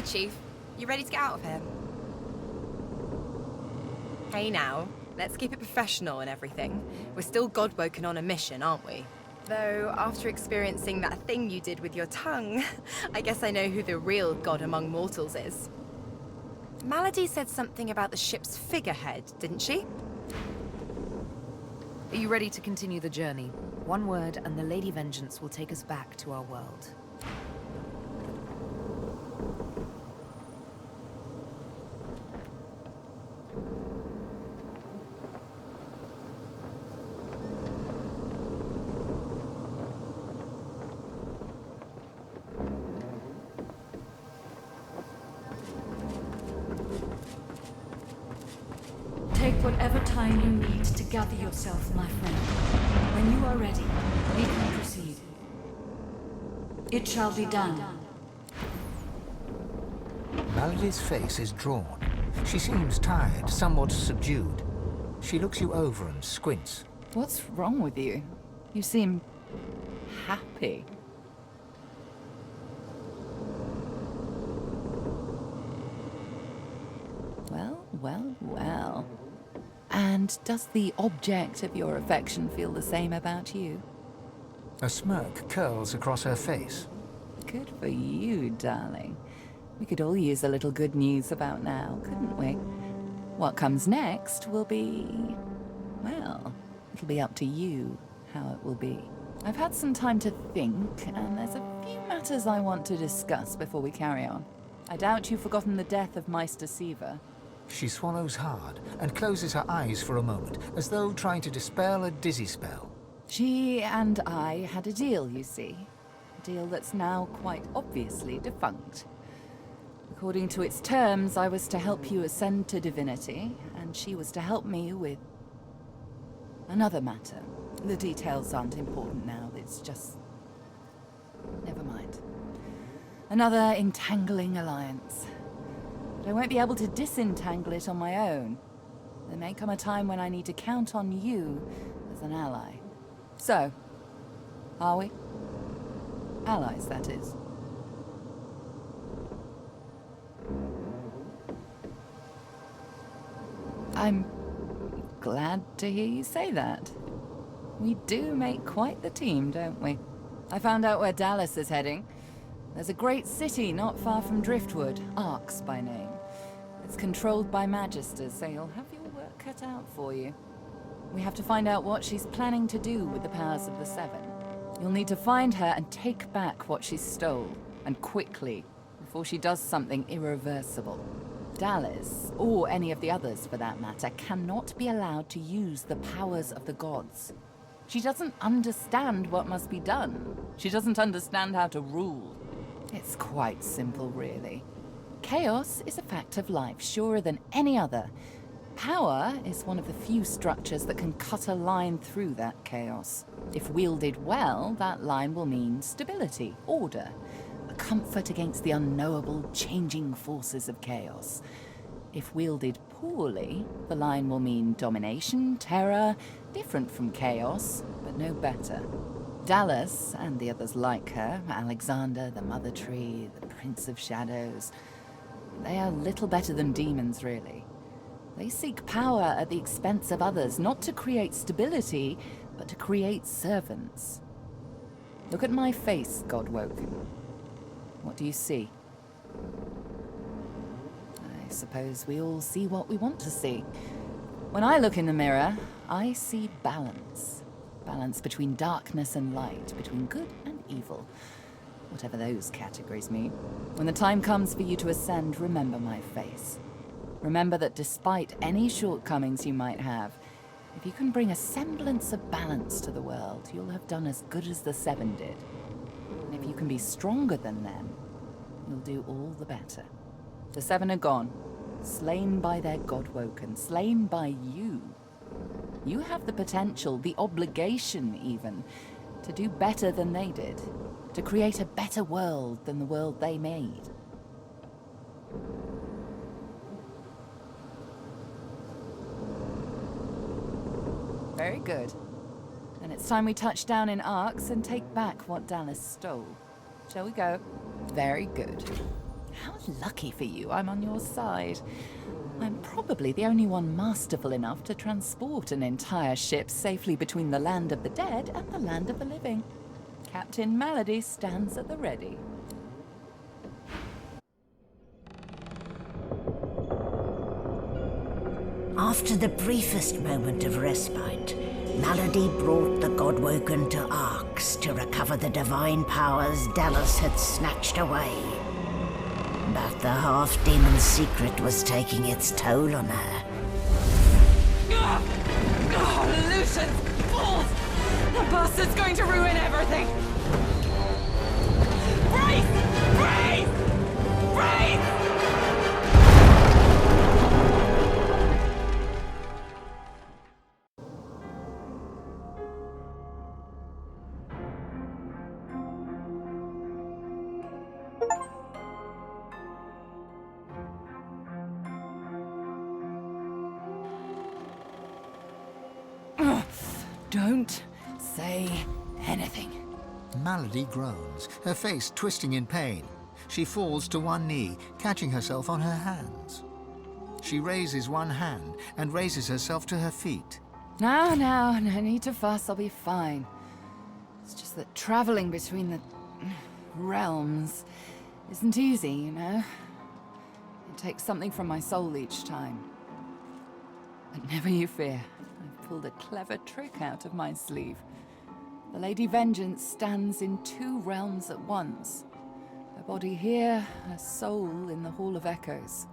E: Chief. You ready to get out of here? Hey now, let's keep it professional and everything. We're still God-woken on a mission, aren't we? Though, after experiencing that thing you did with your tongue, I guess I know who the real god among mortals is. Malady said something about the ship's figurehead, didn't she?
Q: Are you ready to continue the journey? One word and the Lady Vengeance will take us back to our world.
R: Take whatever time you need to gather yourself, my friend. When you are ready, we can proceed. It shall be done.
C: Malady's face is drawn. She seems tired, somewhat subdued. She looks you over and squints.
B: What's wrong with you? You seem happy. Well. And does the object of your affection feel the same about you?
C: A smirk curls across her face.
B: Good for you, darling. We could all use a little good news about now, couldn't we? What comes next will be... well, it'll be up to you how it will be. I've had some time to think, and there's a few matters I want to discuss before we carry on. I doubt you've forgotten the death of Meister Siva.
C: She swallows hard and closes her eyes for a moment, as though trying to dispel a dizzy spell.
B: She and I had a deal, you see. A deal that's now quite obviously defunct. According to its terms, I was to help you ascend to divinity, and she was to help me with another matter. The details aren't important now, it's just... never mind. Another entangling alliance. But I won't be able to disentangle it on my own. There may come a time when I need to count on you as an ally. So, are we? Allies, that is. I'm glad to hear you say that. We do make quite the team, don't we? I found out where Dallas is heading. There's a great city not far from Driftwood, Arx by name. It's controlled by Magisters, so you'll have your work cut out for you. We have to find out what she's planning to do with the powers of the Seven. You'll need to find her and take back what she stole, and quickly, before she does something irreversible. Dallas, or any of the others for that matter, cannot be allowed to use the powers of the gods. She doesn't understand what must be done. She doesn't understand how to rule. It's quite simple, really. Chaos is a fact of life, surer than any other. Power is one of the few structures that can cut a line through that chaos. If wielded well, that line will mean stability, order, a comfort against the unknowable, changing forces of chaos. If wielded poorly, the line will mean domination, terror, different from chaos, but no better. Dallas, and the others like her, Alexander, the Mother Tree, the Prince of Shadows, they are little better than demons, really. They seek power at the expense of others, not to create stability, but to create servants. Look at my face, Godwoken. What do you see? I suppose we all see what we want to see. When I look in the mirror, I see balance. Balance between darkness and light, between good and evil. Whatever those categories mean. When the time comes for you to ascend, remember my face. Remember that despite any shortcomings you might have, if you can bring a semblance of balance to the world, you'll have done as good as the Seven did. And if you can be stronger than them, you'll do all the better. The Seven are gone, slain by their Godwoken, slain by you. You have the potential, the obligation even, to do better than they did. To create a better world than the world they made. Very good. Then it's time we touch down in Arx and take back what Dallas stole. Shall we go? Very good. How lucky for you I'm on your side. I'm probably the only one masterful enough to transport an entire ship safely between the land of the dead and the land of the living. Captain Malady stands at the ready.
S: After the briefest moment of respite, Malady brought the Godwoken to Arx to recover the divine powers Dallas had snatched away. But the half-demon secret was taking its toll on her.
B: Lucian! Fools! The bastard's going to ruin everything! Brace! Brace! Brace! Don't say anything.
T: Malady groans, her face twisting in pain. She falls to one knee, catching herself on her hands. She raises one hand and raises herself to her feet.
B: No need to fuss, I'll be fine. It's just that traveling between the realms isn't easy, you know? It takes something from my soul each time. But never you fear. I've pulled a clever trick out of my sleeve. The Lady Vengeance stands in two realms at once. Her body here, her soul in the Hall of Echoes.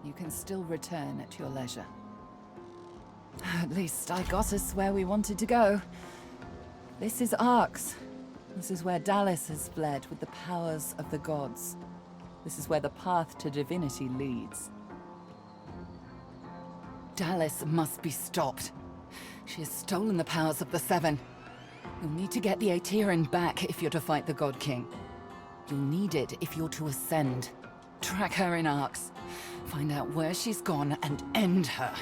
B: You can still return at your leisure. At least I got us where we wanted to go. This is Arx. This is where Dallas has fled with the powers of the gods. This is where the path to divinity leads. Dallas must be stopped. She has stolen the powers of the Seven. You'll need to get the Aetherin back if you're to fight the God King. You'll need it if you're to ascend. Track her in Arx. Find out where she's gone and end her.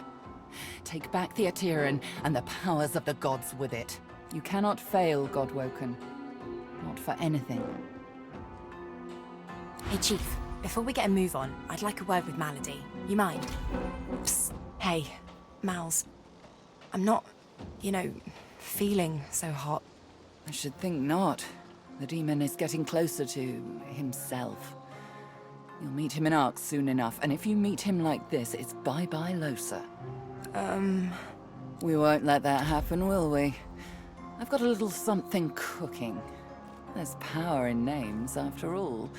B: Take back the Aetherin and the powers of the gods with it. You cannot fail, Godwoken. Not for anything.
E: Hey, Chief. Before we get a move on, I'd like a word with Malady. You mind? Psst. Hey, Mals. I'm not, feeling so hot.
B: I should think not. The demon is getting closer to himself. You'll meet him in Arx soon enough, and if you meet him like this, it's bye-bye Losa. We won't let that happen, will we? I've got a little something cooking. There's power in names, after all.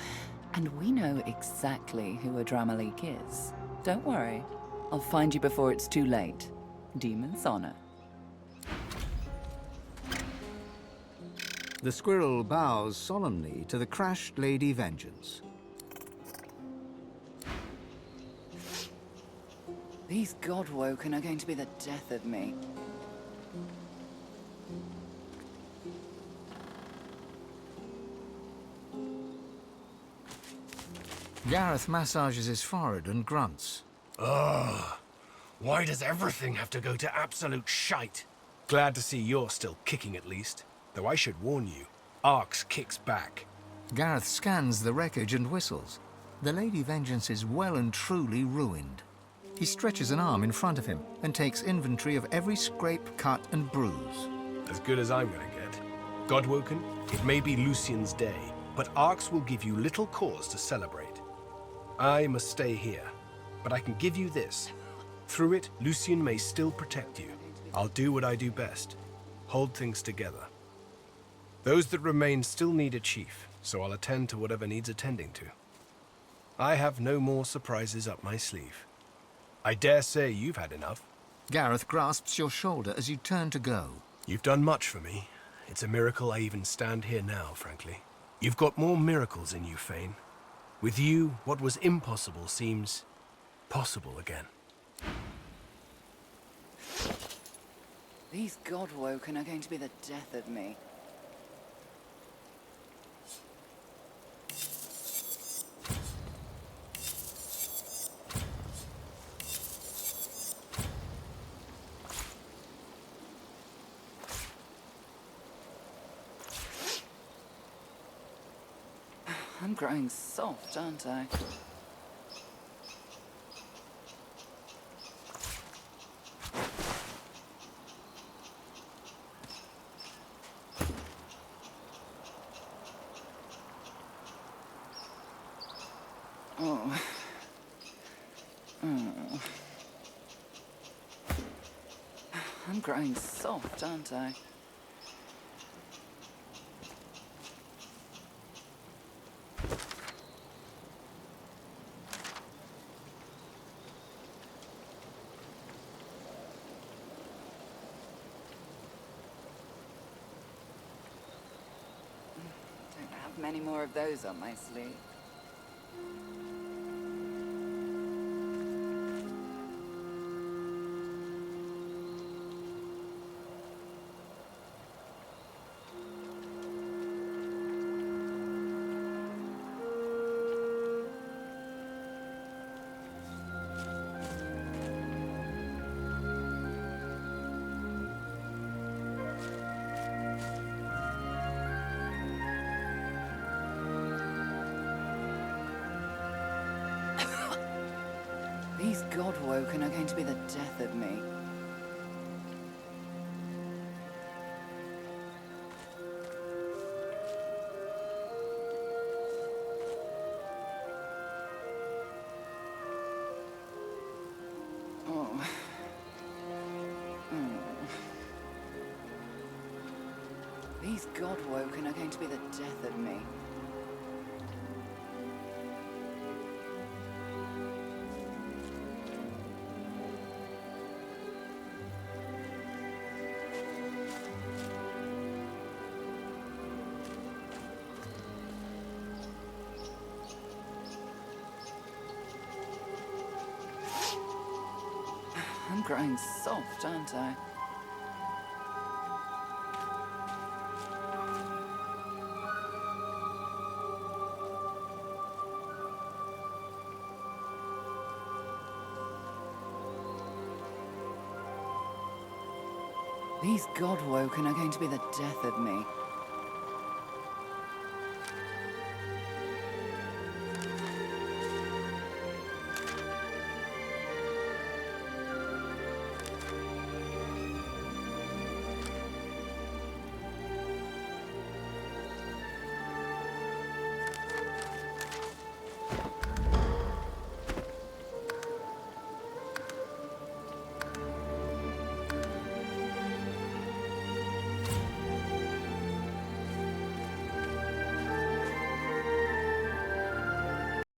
B: And we know exactly who Adramalik is. Don't worry. I'll find you before it's too late. Demon's honor.
T: The squirrel bows solemnly to the crashed Lady Vengeance.
B: These Godwoken are going to be the death of me.
T: Gareth massages his forehead and grunts.
U: Ugh. Why does everything have to go to absolute shite? Glad to see you're still kicking at least. Though I should warn you, Arx kicks back.
T: Gareth scans the wreckage and whistles. The Lady Vengeance is well and truly ruined. He stretches an arm in front of him and takes inventory of every scrape, cut, and bruise.
U: As good as I'm gonna get. Godwoken, it may be Lucian's day, but Arx will give you little cause to celebrate. I must stay here, but I can give you this. Through it, Lucian may still protect you. I'll do what I do best. Hold things together. Those that remain still need a chief, so I'll attend to whatever needs attending to. I have no more surprises up my sleeve. I dare say you've had enough.
T: Gareth grasps your shoulder as you turn to go.
U: You've done much for me. It's a miracle I even stand here now, frankly. You've got more miracles in you, Fane. With you, what was impossible seems possible again.
B: These Godwoken are going to be the death of me. I'm I'm growing soft, aren't I? Oh. Oh. I'm growing soft, aren't I? Don't have many more of those on my sleeve. These God-woken are going to be the death of me. Oh. Oh. These God-woken are going to be the death of me. I'm growing soft, aren't I? These God-woken are going to be the death of me.